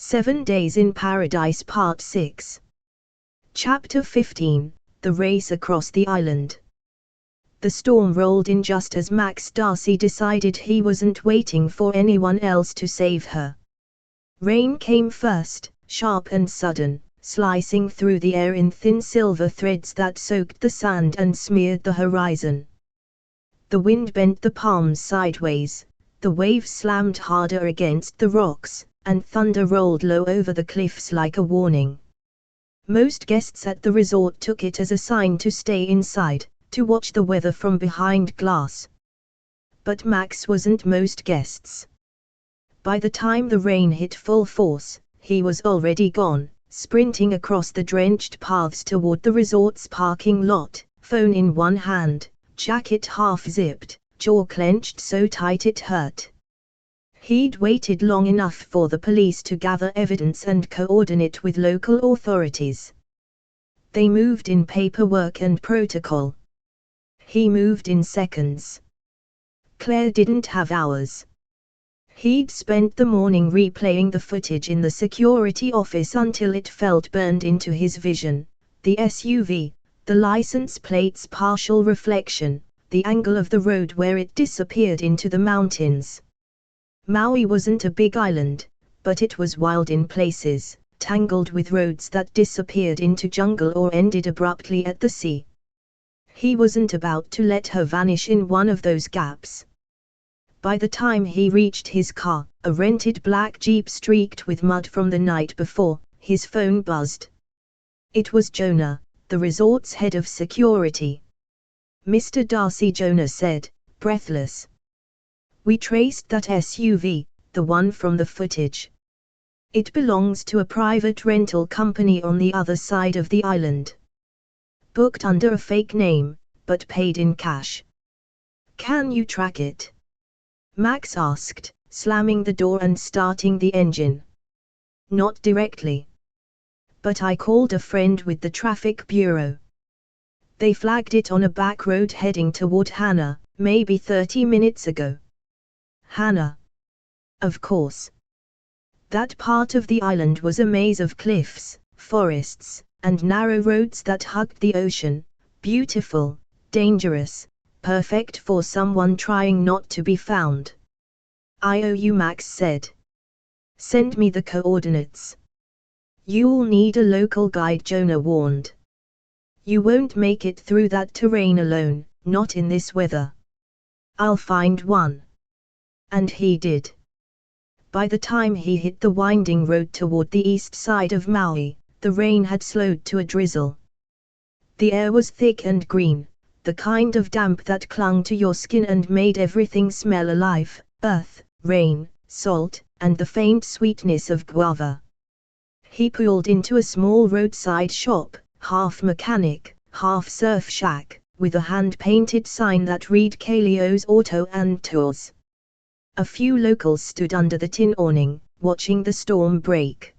7 Days in Paradise Part 6. Chapter 15, The Race Across the Island. The storm rolled in just as Max Darcy decided he wasn't waiting for anyone else to save her. Rain came first, sharp and sudden, slicing through the air in thin silver threads that soaked the sand and smeared the horizon. The wind bent the palms sideways, the waves slammed harder against the rocks, and thunder rolled low over the cliffs like a warning. Most guests at the resort took it as a sign to stay inside, to watch the weather from behind glass. But Max wasn't most guests. By the time the rain hit full force, he was already gone, sprinting across the drenched paths toward the resort's parking lot, phone in one hand, jacket half-zipped, jaw clenched so tight it hurt. He'd waited long enough for the police to gather evidence and coordinate with local authorities. They moved in paperwork and protocol. He moved in seconds. Claire didn't have hours. He'd spent the morning replaying the footage in the security office until it felt burned into his vision. The SUV, the license plate's partial reflection, the angle of the road where it disappeared into the mountains. Maui wasn't a big island, but it was wild in places, tangled with roads that disappeared into jungle or ended abruptly at the sea. He wasn't about to let her vanish in one of those gaps. By the time he reached his car, a rented black Jeep streaked with mud from the night before, his phone buzzed. It was Jonah, the resort's head of security. "Mr. Darcy," Jonah said, breathless. "We traced that SUV, the one from the footage. It belongs to a private rental company on the other side of the island. Booked under a fake name, but paid in cash. Can you track it?" Max asked, slamming the door and starting the engine. "Not directly. But I called a friend with the traffic bureau. They flagged it on a back road heading toward Hana, maybe 30 minutes ago." Hana. Of course. That part of the island was a maze of cliffs, forests, and narrow roads that hugged the ocean, beautiful, dangerous, perfect for someone trying not to be found. "I owe you," Max said. "Send me the coordinates." "You'll need a local guide," Jonah warned. "You won't make it through that terrain alone, not in this weather." "I'll find one." And he did. By the time he hit the winding road toward the east side of Maui, the rain had slowed to a drizzle. The air was thick and green, the kind of damp that clung to your skin and made everything smell alive: earth, rain, salt, and the faint sweetness of guava. He pulled into a small roadside shop, half mechanic, half surf shack, with a hand-painted sign that read Kalio's Auto and Tours. A few locals stood under the tin awning, watching the storm break.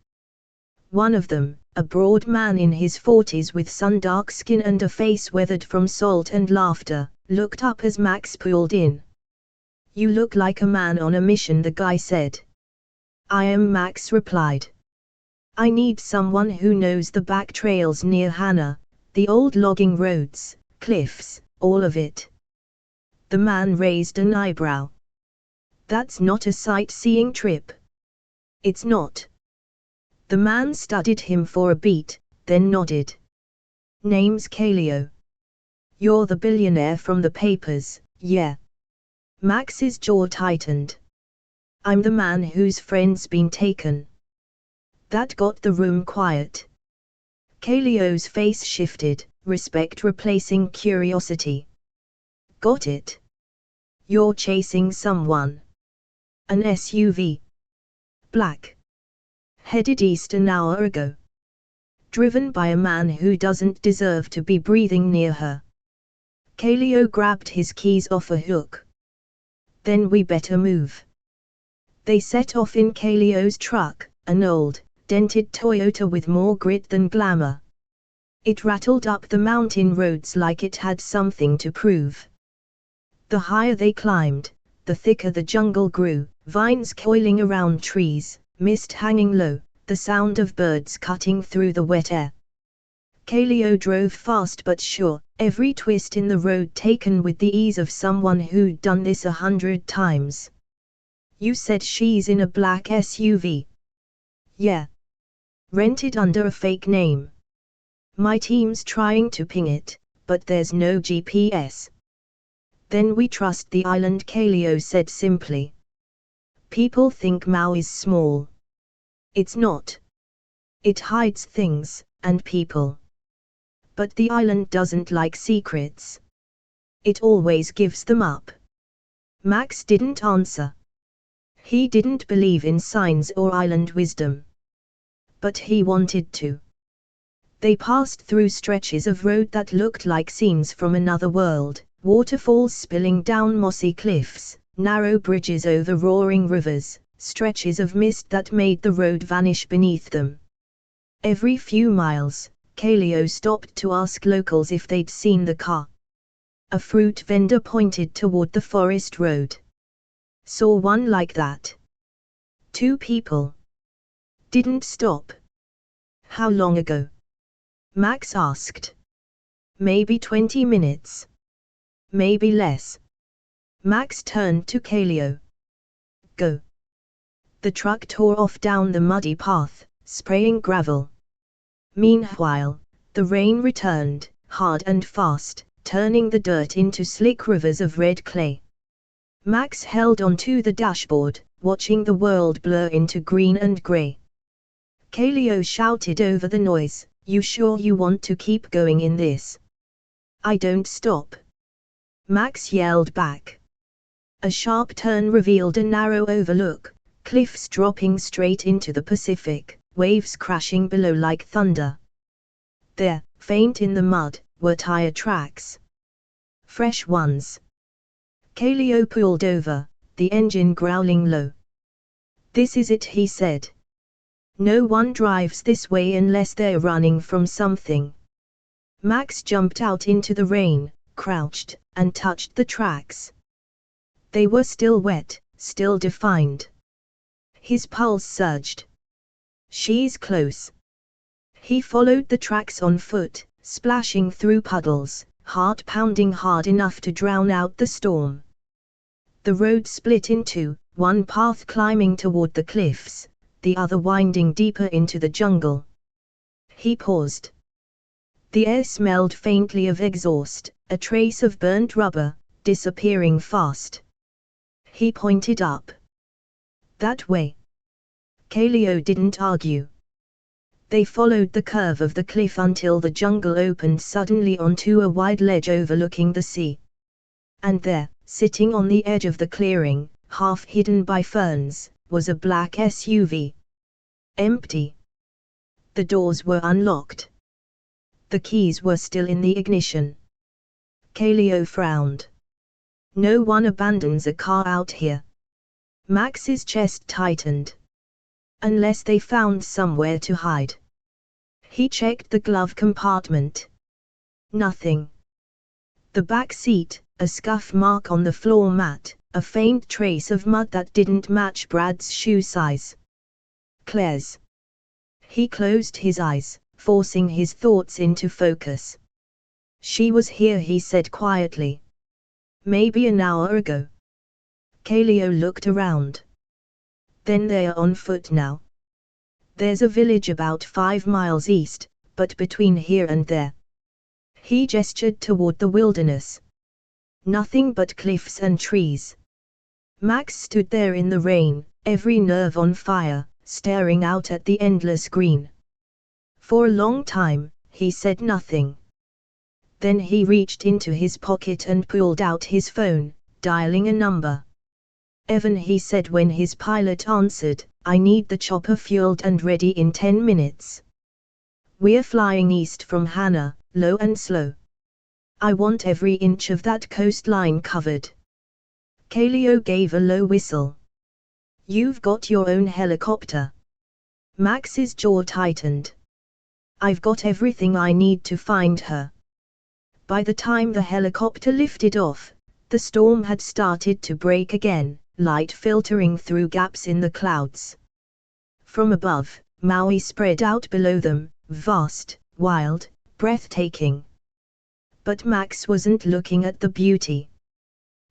One of them, a broad man in his 40s with sun-dark skin and a face weathered from salt and laughter, looked up as Max pulled in. "You look like a man on a mission," the guy said. "I am," Max replied. "I need someone who knows the back trails near Hana, the old logging roads, cliffs, all of it." The man raised an eyebrow. "That's not a sightseeing trip." "It's not." The man studied him for a beat, then nodded. "Name's Kalio. You're the billionaire from the papers, yeah?" Max's jaw tightened. "I'm the man whose friend's been taken." That got the room quiet. Kalio's face shifted, respect replacing curiosity. "Got it. You're chasing someone." "An SUV. Black. Headed east an hour ago. Driven by a man who doesn't deserve to be breathing near her." Kalio grabbed his keys off a hook. "Then we better move." They set off in Kalio's truck, an old, dented Toyota with more grit than glamour. It rattled up the mountain roads like it had something to prove. The higher they climbed, the thicker the jungle grew, vines coiling around trees, mist hanging low, the sound of birds cutting through the wet air. Kaleo drove fast but sure, every twist in the road taken with the ease of someone who'd done this 100 times. You said she's in a black SUV. Yeah. Rented under a fake name. My team's trying to ping it, but there's no GPS. Then we trust the island, Kaleo said simply. People think Maui's small. It's not. It hides things, and people. But the island doesn't like secrets. It always gives them up. Max didn't answer. He didn't believe in signs or island wisdom. But he wanted to. They passed through stretches of road that looked like scenes from another world, waterfalls spilling down mossy cliffs, narrow bridges over roaring rivers, stretches of mist that made the road vanish beneath them. Every few miles, Kaleo stopped to ask locals if they'd seen the car. A fruit vendor pointed toward the forest road. Saw one like that. 2 people. Didn't stop. How long ago? Max asked. Maybe 20 minutes. Maybe less. Max turned to Kaleo. Go. The truck tore off down the muddy path, spraying gravel. Meanwhile, the rain returned, hard and fast, turning the dirt into slick rivers of red clay. Max held onto the dashboard, watching the world blur into green and grey. Kaleo shouted over the noise, "You sure you want to keep going in this?" "I don't stop," Max yelled back. A sharp turn revealed a narrow overlook, cliffs dropping straight into the Pacific, waves crashing below like thunder. There, faint in the mud, were tire tracks. Fresh ones. Kaleo pulled over, the engine growling low. "This is it," he said. "No one drives this way unless they're running from something." Max jumped out into the rain, crouched, and touched the tracks. They were still wet, still defined. His pulse surged. "She's close." He followed the tracks on foot, splashing through puddles, heart pounding hard enough to drown out the storm. The road split in two, one path climbing toward the cliffs, the other winding deeper into the jungle. He paused. The air smelled faintly of exhaust, a trace of burnt rubber, disappearing fast. He pointed up. "That way." Kaleo didn't argue. They followed the curve of the cliff until the jungle opened suddenly onto a wide ledge overlooking the sea. And there, sitting on the edge of the clearing, half hidden by ferns, was a black SUV. Empty. The doors were unlocked. The keys were still in the ignition. Kaleo frowned. "No one abandons a car out here." Max's chest tightened. Unless they found somewhere to hide. He checked the glove compartment. Nothing. The back seat, a scuff mark on the floor mat, a faint trace of mud that didn't match Brad's shoe size. Claire's. He closed his eyes, forcing his thoughts into focus. "She was here," he said quietly. "Maybe an hour ago." Kaleo looked around. "Then they're on foot now." "There's a village about 5 miles east, but between here and there." He gestured toward the wilderness. Nothing but cliffs and trees. Max stood there in the rain, every nerve on fire, staring out at the endless green. For a long time, he said nothing. Then he reached into his pocket and pulled out his phone, dialing a number. "Evan," he said when his pilot answered, "I need the chopper fueled and ready in 10 minutes. We're flying east from Hana, low and slow. I want every inch of that coastline covered." Kaleo gave a low whistle. "You've got your own helicopter." Max's jaw tightened. "I've got everything I need to find her." By the time the helicopter lifted off, the storm had started to break again, light filtering through gaps in the clouds. From above, Maui spread out below them, vast, wild, breathtaking. But Max wasn't looking at the beauty.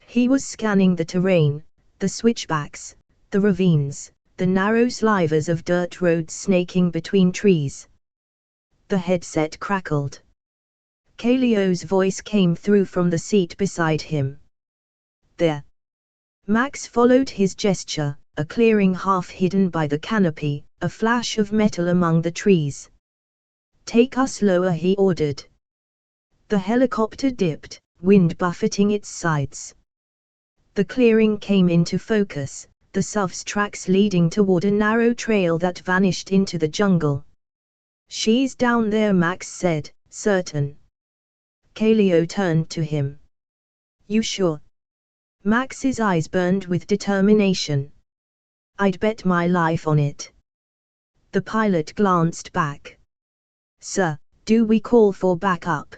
He was scanning the terrain, the switchbacks, the ravines, the narrow slivers of dirt roads snaking between trees. The headset crackled. Kalio's voice came through from the seat beside him. There. Max followed his gesture, a clearing half hidden by the canopy, a flash of metal among the trees. Take us lower, he ordered. The helicopter dipped, wind buffeting its sides. The clearing came into focus, the SUV's tracks leading toward a narrow trail that vanished into the jungle. She's down there, Max said, certain. Kalio turned to him. You sure? Max's eyes burned with determination. I'd bet my life on it. The pilot glanced back. Sir, do we call for backup?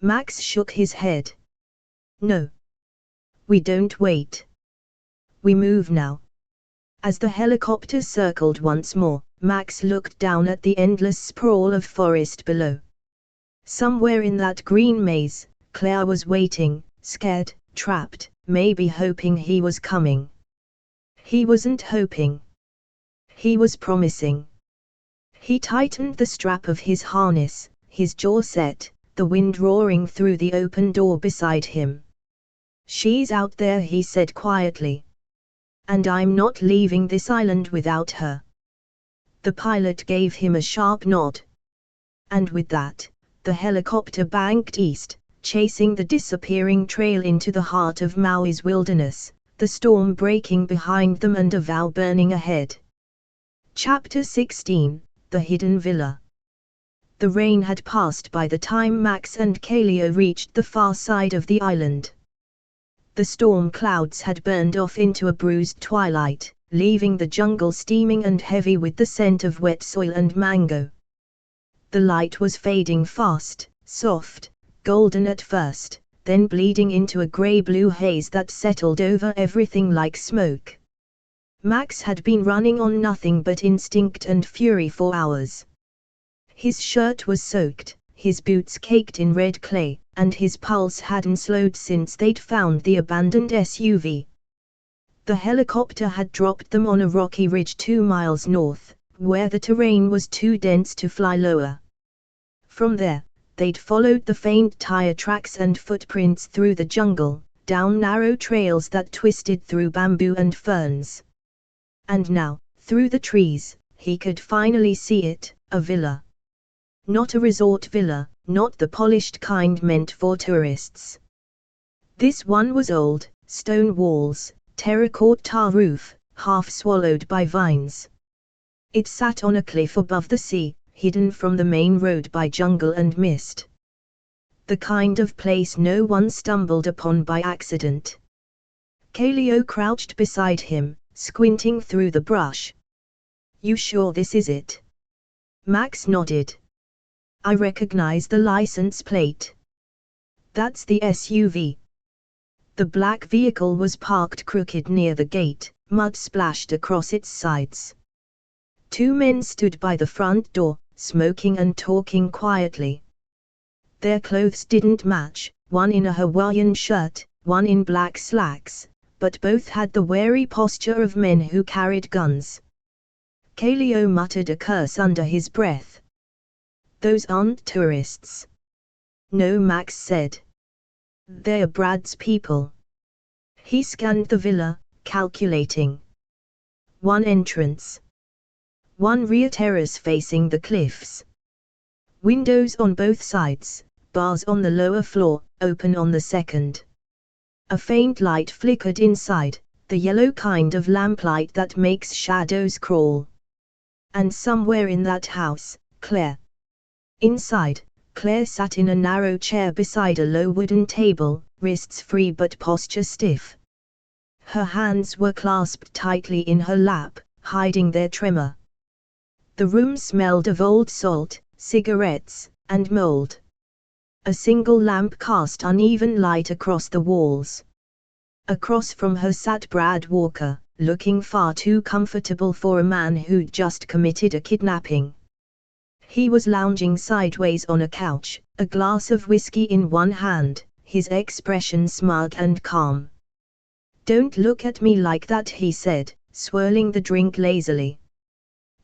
Max shook his head. No. We don't wait. We move now. As the helicopter circled once more, Max looked down at the endless sprawl of forest below. Somewhere in that green maze, Claire was waiting, scared, trapped, maybe hoping he was coming. He wasn't hoping. He was promising. He tightened the strap of his harness, his jaw set, the wind roaring through the open door beside him. She's out there, he said quietly. And I'm not leaving this island without her. The pilot gave him a sharp nod. And with that, the helicopter banked east, chasing the disappearing trail into the heart of Maui's wilderness, the storm breaking behind them and a vow burning ahead. Chapter 16, The Hidden Villa. The rain had passed by the time Max and Kalio reached the far side of the island. The storm clouds had burned off into a bruised twilight, leaving the jungle steaming and heavy with the scent of wet soil and mango. The light was fading fast, soft, golden at first, then bleeding into a grey-blue haze that settled over everything like smoke. Max had been running on nothing but instinct and fury for hours. His shirt was soaked, his boots caked in red clay, and his pulse hadn't slowed since they'd found the abandoned SUV. The helicopter had dropped them on a rocky ridge 2 miles north, where the terrain was too dense to fly lower. From there, they'd followed the faint tire tracks and footprints through the jungle, down narrow trails that twisted through bamboo and ferns. And now, through the trees, he could finally see it, a villa. Not a resort villa, not the polished kind meant for tourists. This one was old, stone walls, terracotta roof, half swallowed by vines. It sat on a cliff above the sea, hidden from the main road by jungle and mist. The kind of place no one stumbled upon by accident. Kalio crouched beside him, squinting through the brush. You sure this is it? Max nodded. I recognize the license plate. That's the SUV. The black vehicle was parked crooked near the gate, mud splashed across its sides. 2 men stood by the front door, smoking and talking quietly. Their clothes didn't match, one in a Hawaiian shirt, one in black slacks, but both had the wary posture of men who carried guns. Kalio muttered a curse under his breath. Those aren't tourists. No, Max said. They're Brad's people. He scanned the villa, calculating. 1 entrance. 1 rear terrace facing the cliffs. Windows on both sides, bars on the lower floor, open on the second. A faint light flickered inside, the yellow kind of lamplight that makes shadows crawl. And somewhere in that house, Claire. Inside, Claire sat in a narrow chair beside a low wooden table, wrists free but posture stiff. Her hands were clasped tightly in her lap, hiding their tremor. The room smelled of old salt, cigarettes, and mold. A single lamp cast uneven light across the walls. Across from her sat Brad Walker, looking far too comfortable for a man who'd just committed a kidnapping. He was lounging sideways on a couch, a glass of whiskey in one hand, his expression smug and calm. "Don't look at me like that," he said, swirling the drink lazily.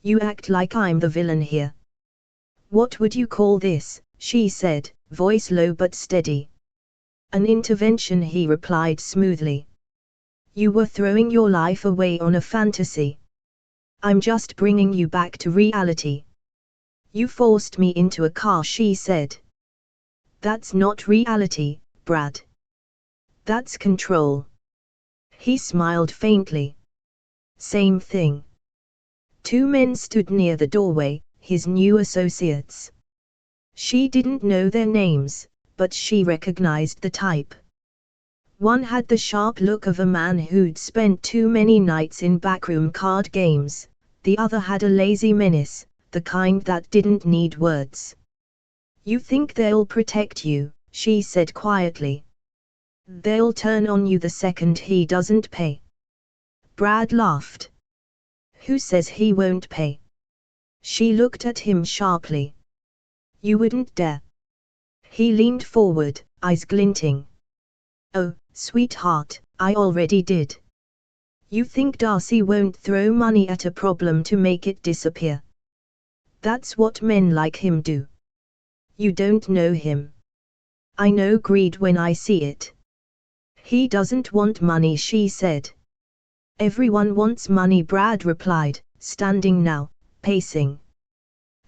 "You act like I'm the villain here." "What would you call this?" she said, voice low but steady. "An intervention," he replied smoothly. "You were throwing your life away on a fantasy. I'm just bringing you back to reality." "You forced me into a car," she said. "That's not reality, Brad. That's control." He smiled faintly. "Same thing." Two men stood near the doorway, his new associates. She didn't know their names, but she recognized the type. One had the sharp look of a man who'd spent too many nights in backroom card games, the other had a lazy menace, the kind that didn't need words. "You think they'll protect you," she said quietly. "They'll turn on you the second he doesn't pay." Brad laughed. "Who says he won't pay?" She looked at him sharply. "You wouldn't dare." He leaned forward, eyes glinting. "Oh, sweetheart, I already did." "You think Darcy won't throw money at a problem to make it disappear? That's what men like him do." "You don't know him." "I know greed when I see it." "He doesn't want money," she said. "Everyone wants money," Brad replied, standing now, pacing.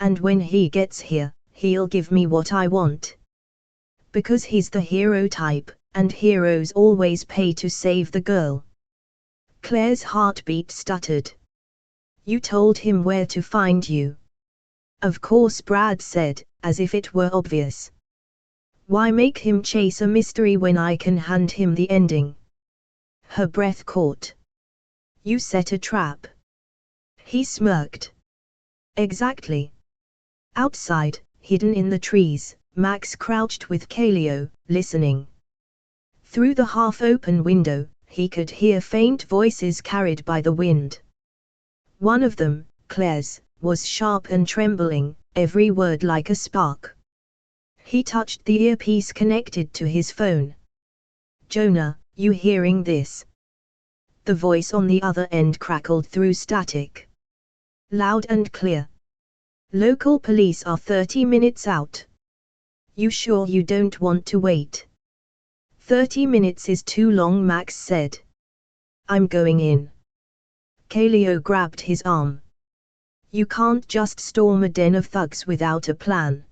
"And when he gets here, he'll give me what I want. Because he's the hero type, and heroes always pay to save the girl." Claire's heartbeat stuttered. "You told him where to find you." "Of course," Brad said, as if it were obvious. "Why make him chase a mystery when I can hand him the ending?" Her breath caught. "You set a trap." He smirked. "Exactly." Outside, hidden in the trees, Max crouched with Kaleo, listening. Through the half-open window, he could hear faint voices carried by the wind. One of them, Claire's, was sharp and trembling, every word like a spark. He touched the earpiece connected to his phone. "Jonah, you hearing this?" The voice on the other end crackled through static. "Loud and clear. Local police are 30 minutes out. You sure you don't want to wait?" 30 minutes is too long," Max said. "I'm going in." Kaleo grabbed his arm. "You can't just storm a den of thugs without a plan."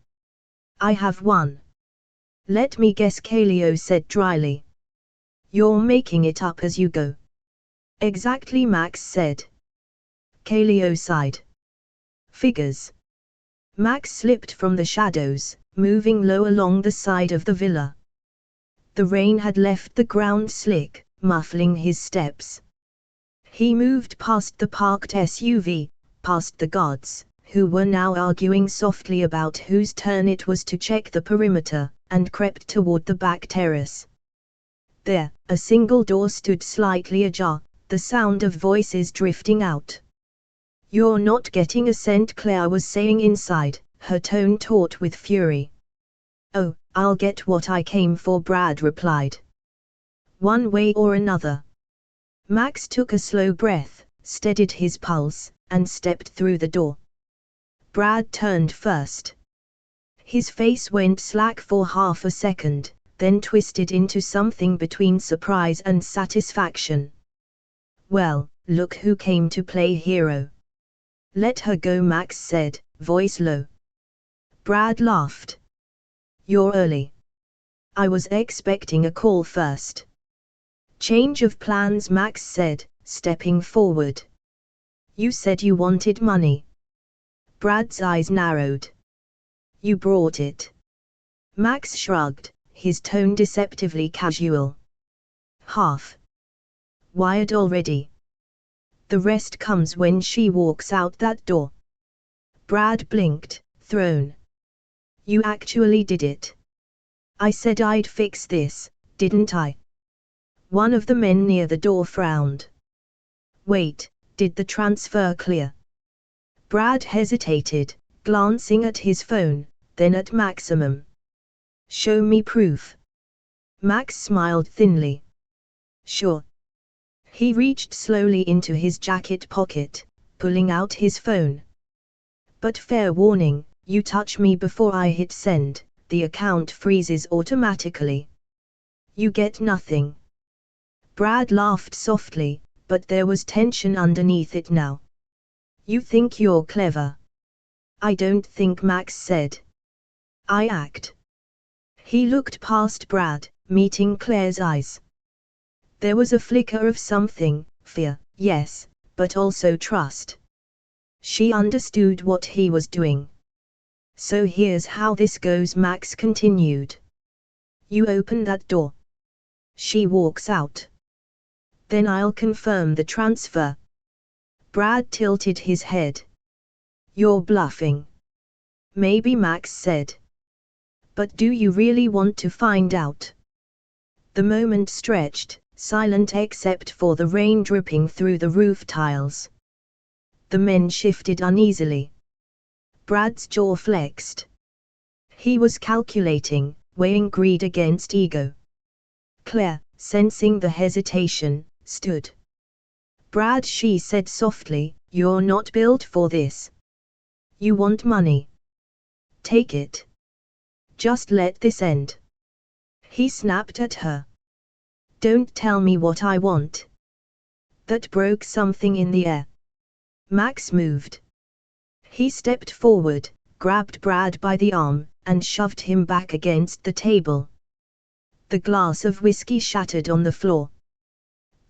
"I have one." "Let me guess," Kaleo said dryly. "You're making it up as you go." "Exactly," Max said. Kaleo sighed. "Figures." Max slipped from the shadows, moving low along the side of the villa. The rain had left the ground slick, muffling his steps. He moved past the parked SUV, past the guards, who were now arguing softly about whose turn it was to check the perimeter, and crept toward the back terrace. There, a single door stood slightly ajar, the sound of voices drifting out. "You're not getting a cent," Claire was saying inside, her tone taut with fury. "Oh, I'll get what I came for," Brad replied. "One way or another." Max took a slow breath, steadied his pulse, and stepped through the door. Brad turned first. His face went slack for half a second, then twisted into something between surprise and satisfaction. "Well, look who came to play hero." "Let her go," Max said, voice low. Brad laughed. "You're early. I was expecting a call first." "Change of plans," Max said, stepping forward. "You said you wanted money." Brad's eyes narrowed. "You brought it." Max shrugged, his tone deceptively casual. "Half. Wired already. The rest comes when she walks out that door." Brad blinked, thrown. "You actually did it." "I said I'd fix this, didn't I?" One of the men near the door frowned. Wait, did the transfer clear? Brad hesitated, glancing at his phone, then at Maximum. Show me proof. Max smiled thinly. Sure. He reached slowly into his jacket pocket, pulling out his phone. But fair warning, you touch me before I hit send, the account freezes automatically. You get nothing. Brad laughed softly, but there was tension underneath it now. You think you're clever? I don't think, Max said. I act. He looked past Brad, meeting Claire's eyes. There was a flicker of something, fear, yes, but also trust. She understood what he was doing. So here's how this goes, Max continued. You open that door. She walks out. Then I'll confirm the transfer. Brad tilted his head. You're bluffing. Maybe, Max said. But do you really want to find out? The moment stretched, silent except for the rain dripping through the roof tiles. The men shifted uneasily. Brad's jaw flexed. He was calculating, weighing greed against ego. Claire, sensing the hesitation, stood. Brad, she said softly, you're not built for this. You want money. Take it. Just let this end. He snapped at her. Don't tell me what I want. That broke something in the air. Max moved. He stepped forward, grabbed Brad by the arm, and shoved him back against the table. The glass of whiskey shattered on the floor.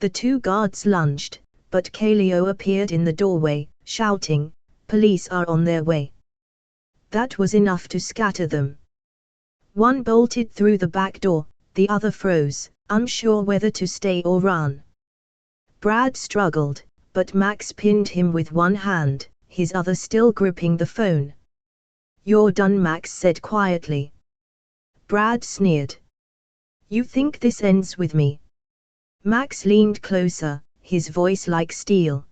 The two guards lunged, but Kaleo appeared in the doorway, shouting, Police are on their way. That was enough to scatter them. One bolted through the back door, the other froze, unsure whether to stay or run. Brad struggled, but Max pinned him with one hand, his other still gripping the phone. You're done, Max said quietly. Brad sneered. You think this ends with me? Max leaned closer, his voice like steel.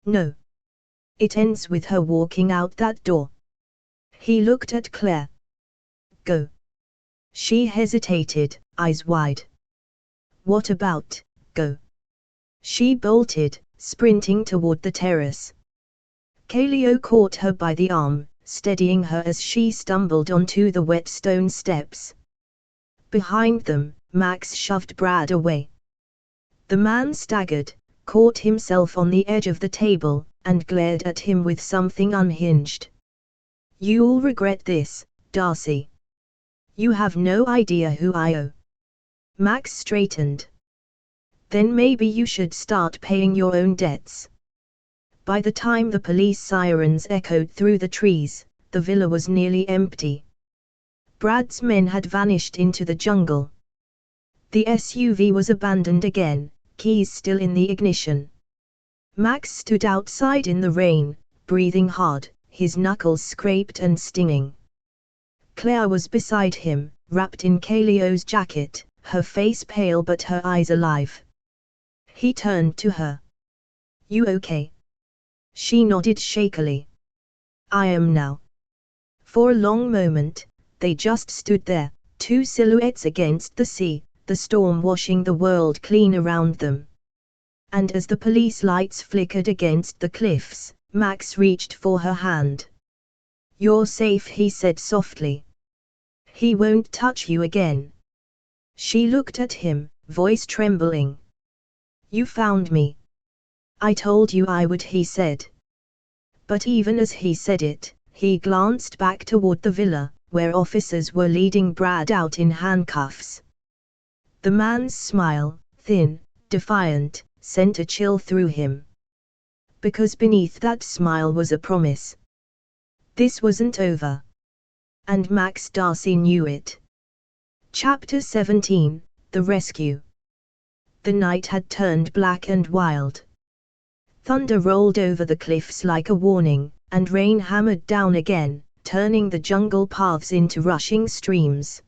No. It ends with her walking out that door. He looked at Claire. Go. She hesitated, eyes wide. What about, go? She bolted, sprinting toward the terrace. Kaleo caught her by the arm, steadying her as she stumbled onto the wet stone steps. Behind them, Max shoved Brad away. The man staggered, caught himself on the edge of the table, and glared at him with something unhinged. You'll regret this, Darcy. You have no idea who I owe. Max straightened. Then maybe you should start paying your own debts. By the time the police sirens echoed through the trees, the villa was nearly empty. Brad's men had vanished into the jungle. The SUV was abandoned again, keys still in the ignition. Max stood outside in the rain, breathing hard, his knuckles scraped and stinging. Claire was beside him, wrapped in Kaleo's jacket, her face pale but her eyes alive. He turned to her. You okay? She nodded shakily. I am now. For a long moment, they just stood there, two silhouettes against the sea, the storm washing the world clean around them. And as the police lights flickered against the cliffs, Max reached for her hand. You're safe, he said softly. He won't touch you again. She looked at him, voice trembling. You found me. I told you I would, he said. But even as he said it, he glanced back toward the villa, where officers were leading Brad out in handcuffs. The man's smile, thin, defiant, sent a chill through him. Because beneath that smile was a promise. This wasn't over. And Max Darcy knew it. Chapter 17, The Rescue. The night had turned black and wild. Thunder rolled over the cliffs like a warning, and rain hammered down again, turning the jungle paths into rushing streams.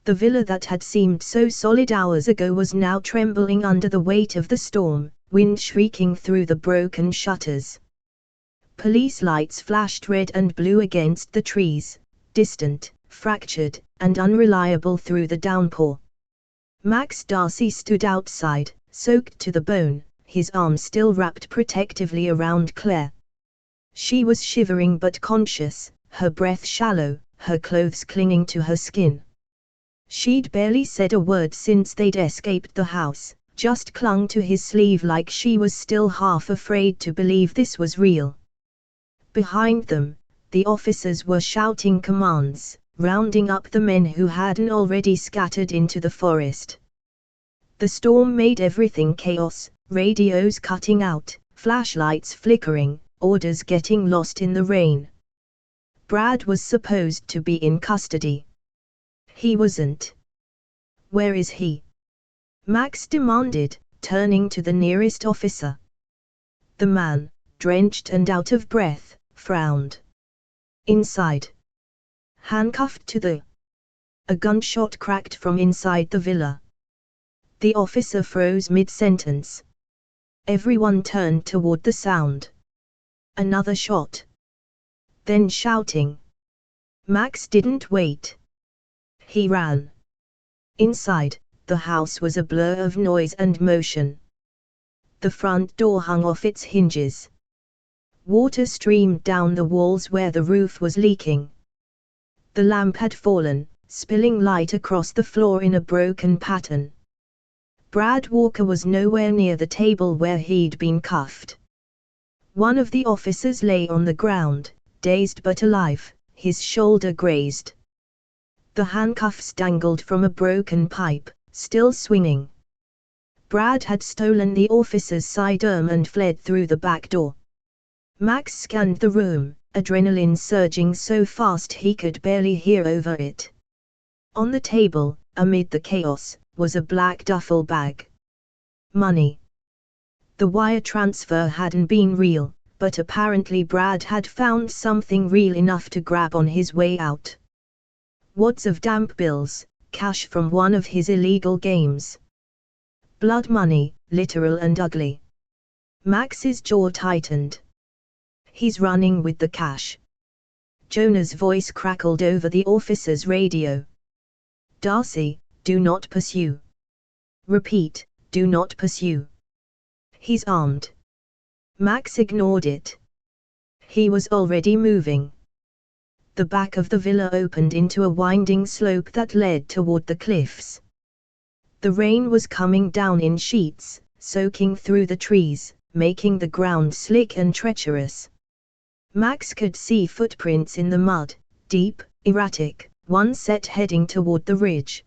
The villa that had seemed so solid hours ago was now trembling under the weight of the storm, wind shrieking through the broken shutters. Police lights flashed red and blue against the trees, distant, fractured, and unreliable through the downpour. Max Darcy stood outside, soaked to the bone, his arms still wrapped protectively around Claire. She was shivering but conscious, her breath shallow, her clothes clinging to her skin. She'd barely said a word since they'd escaped the house, just clung to his sleeve like she was still half afraid to believe this was real. Behind them, the officers were shouting commands, rounding up the men who hadn't already scattered into the forest. The storm made everything chaos, radios cutting out, flashlights flickering, orders getting lost in the rain. Brad was supposed to be in custody. He wasn't. Where is he? Max demanded, turning to the nearest officer. The man, drenched and out of breath, frowned. Inside. Handcuffed to the... A gunshot cracked from inside the villa. The officer froze mid-sentence. Everyone turned toward the sound. Another shot. Then shouting. Max didn't wait. He ran. Inside, the house was a blur of noise and motion. The front door hung off its hinges. Water streamed down the walls where the roof was leaking. The lamp had fallen, spilling light across the floor in a broken pattern. Brad Walker was nowhere near the table where he'd been cuffed. One of the officers lay on the ground, dazed but alive, his shoulder grazed. The handcuffs dangled from a broken pipe, still swinging. Brad had stolen the officer's sidearm and fled through the back door. Max scanned the room, adrenaline surging so fast he could barely hear over it. On the table, amid the chaos, was a black duffel bag. Money. The wire transfer hadn't been real, but apparently Brad had found something real enough to grab on his way out. Wads of damp bills, cash from one of his illegal games. Blood money, literal and ugly. Max's jaw tightened. He's running with the cash. Jonah's voice crackled over the officer's radio. Darcy, do not pursue. Repeat, do not pursue. He's armed. Max ignored it. He was already moving. The back of the villa opened into a winding slope that led toward the cliffs. The rain was coming down in sheets, soaking through the trees, making the ground slick and treacherous. Max could see footprints in the mud, deep, erratic, one set heading toward the ridge.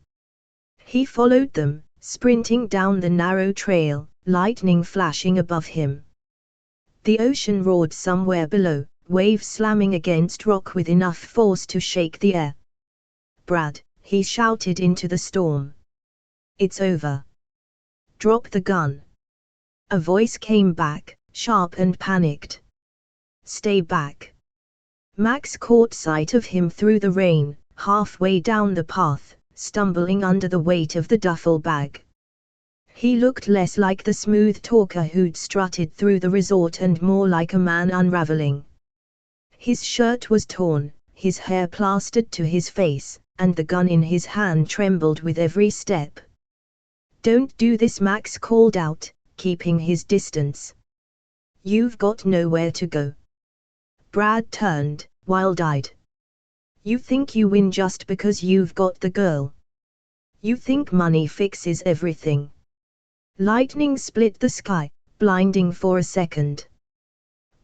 He followed them, sprinting down the narrow trail, lightning flashing above him. The ocean roared somewhere below, waves slamming against rock with enough force to shake the air. Brad, he shouted into the storm. It's over. Drop the gun. A voice came back, sharp and panicked. Stay back. Max caught sight of him through the rain, halfway down the path, stumbling under the weight of the duffel bag. He looked less like the smooth talker who'd strutted through the resort and more like a man unraveling. His shirt was torn, his hair plastered to his face, and the gun in his hand trembled with every step. Don't do this, Max called out, keeping his distance. You've got nowhere to go. Brad turned, wild-eyed. You think you win just because you've got the girl. You think money fixes everything. Lightning split the sky, blinding for a second.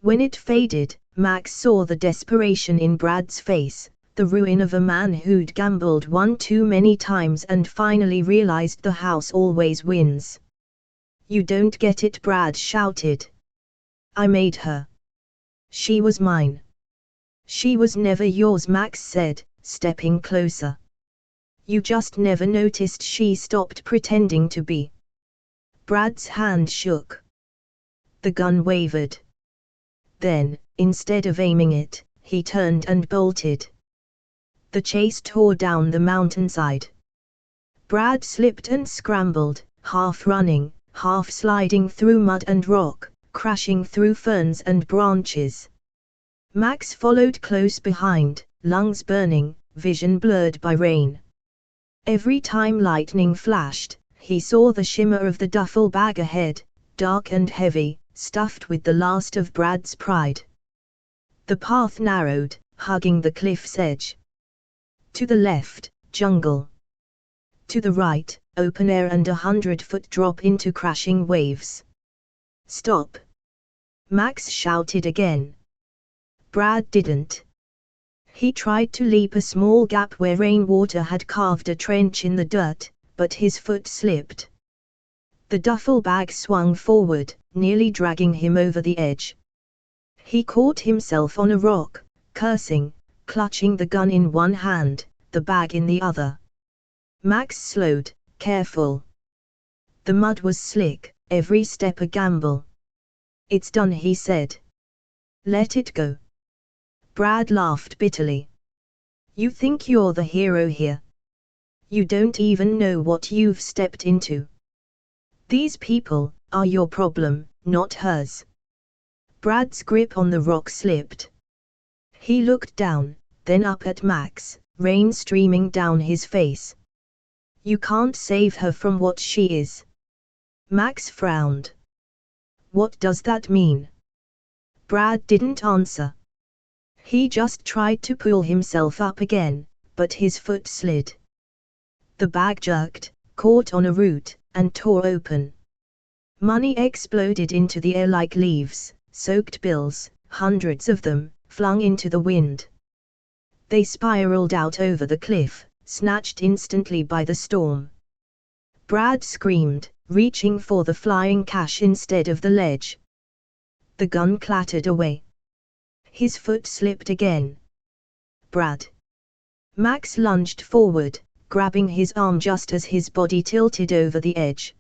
When it faded, Max saw the desperation in Brad's face, the ruin of a man who'd gambled one too many times and finally realized the house always wins. You don't get it, Brad shouted. I made her. She was mine. She was never yours, Max said, stepping closer. You just never noticed she stopped pretending to be. Brad's hand shook. The gun wavered. Then, instead of aiming it, he turned and bolted. The chase tore down the mountainside. Brad slipped and scrambled, half running, half sliding through mud and rock, crashing through ferns and branches. Max followed close behind, lungs burning, vision blurred by rain. Every time lightning flashed, he saw the shimmer of the duffel bag ahead, dark and heavy, stuffed with the last of Brad's pride. The path narrowed, hugging the cliff's edge. To the left, jungle. To the right, open air and 100-foot drop into crashing waves. Stop! Max shouted again. Brad didn't. He tried to leap a small gap where rainwater had carved a trench in the dirt, but his foot slipped. The duffel bag swung forward, nearly dragging him over the edge. He caught himself on a rock, cursing, clutching the gun in one hand, the bag in the other. Max slowed, careful. The mud was slick, every step a gamble. It's done, he said. Let it go. Brad laughed bitterly. You think you're the hero here? You don't even know what you've stepped into. These people are your problem, not hers. Brad's grip on the rock slipped. He looked down, then up at Max, rain streaming down his face. You can't save her from what she is. Max frowned. What does that mean? Brad didn't answer. He just tried to pull himself up again, but his foot slid. The bag jerked, caught on a root, and tore open. Money exploded into the air like leaves, soaked bills, hundreds of them, flung into the wind. They spiraled out over the cliff, snatched instantly by the storm. Brad screamed, reaching for the flying cash instead of the ledge. The gun clattered away. His foot slipped again. Brad. Max lunged forward, grabbing his arm just as his body tilted over the edge.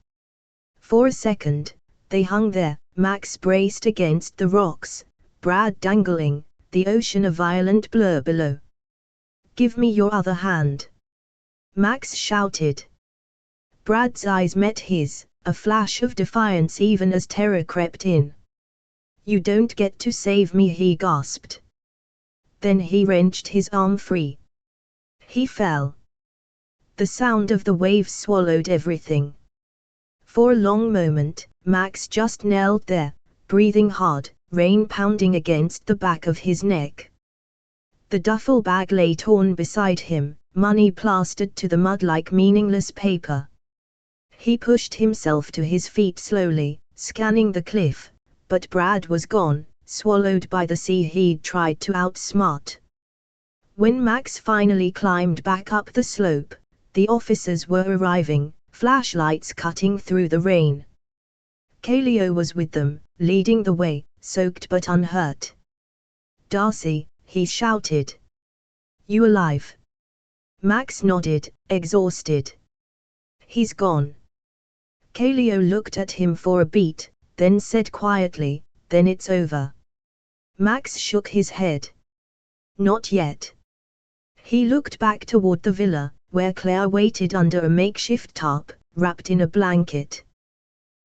For a second, they hung there, Max braced against the rocks, Brad dangling, the ocean a violent blur below. Give me your other hand. Max shouted. Brad's eyes met his, a flash of defiance even as terror crept in. You don't get to save me, he gasped. Then he wrenched his arm free. He fell. The sound of the waves swallowed everything. For a long moment, Max just knelt there, breathing hard, rain pounding against the back of his neck. The duffel bag lay torn beside him, money plastered to the mud like meaningless paper. He pushed himself to his feet slowly, scanning the cliff, but Brad was gone, swallowed by the sea he'd tried to outsmart. When Max finally climbed back up the slope, the officers were arriving, flashlights cutting through the rain. Calio was with them, leading the way, soaked but unhurt. Darcy, he shouted. You alive? Max nodded, exhausted. He's gone. Calio looked at him for a beat, then said quietly, then it's over. Max shook his head. Not yet. He looked back toward the villa, where Claire waited under a makeshift tarp, wrapped in a blanket.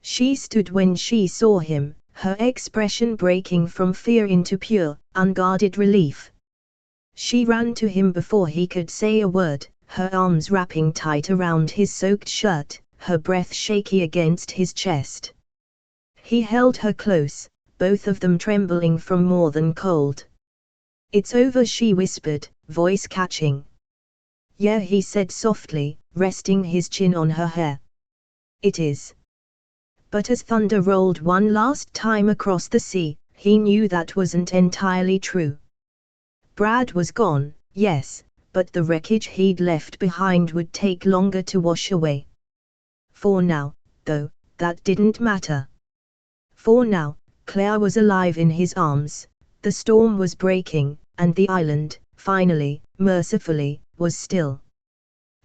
She stood when she saw him, her expression breaking from fear into pure, unguarded relief. She ran to him before he could say a word, her arms wrapping tight around his soaked shirt, her breath shaky against his chest. He held her close, both of them trembling from more than cold. It's over, she whispered, voice catching. Yeah, he said softly, resting his chin on her hair. It is. But as thunder rolled one last time across the sea, he knew that wasn't entirely true. Brad was gone, yes, but the wreckage he'd left behind would take longer to wash away. For now, though, that didn't matter. For now, Claire was alive in his arms, the storm was breaking, and the island, finally, mercifully, was still.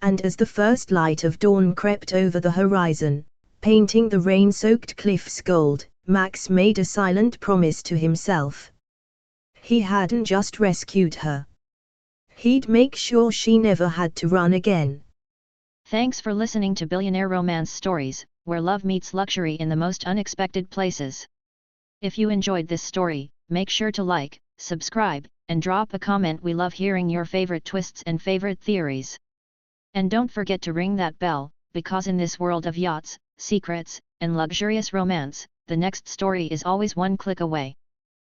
And as the first light of dawn crept over the horizon, painting the rain-soaked cliffs gold, Max made a silent promise to himself. He hadn't just rescued her. He'd make sure she never had to run again. Thanks for listening to Billionaire Romance Stories. where love meets luxury in the most unexpected places. If you enjoyed this story, make sure to like, subscribe, and drop a comment. We love hearing your favorite twists and favorite theories. And don't forget to ring that bell, because in this world of yachts, secrets, and luxurious romance, the next story is always one click away.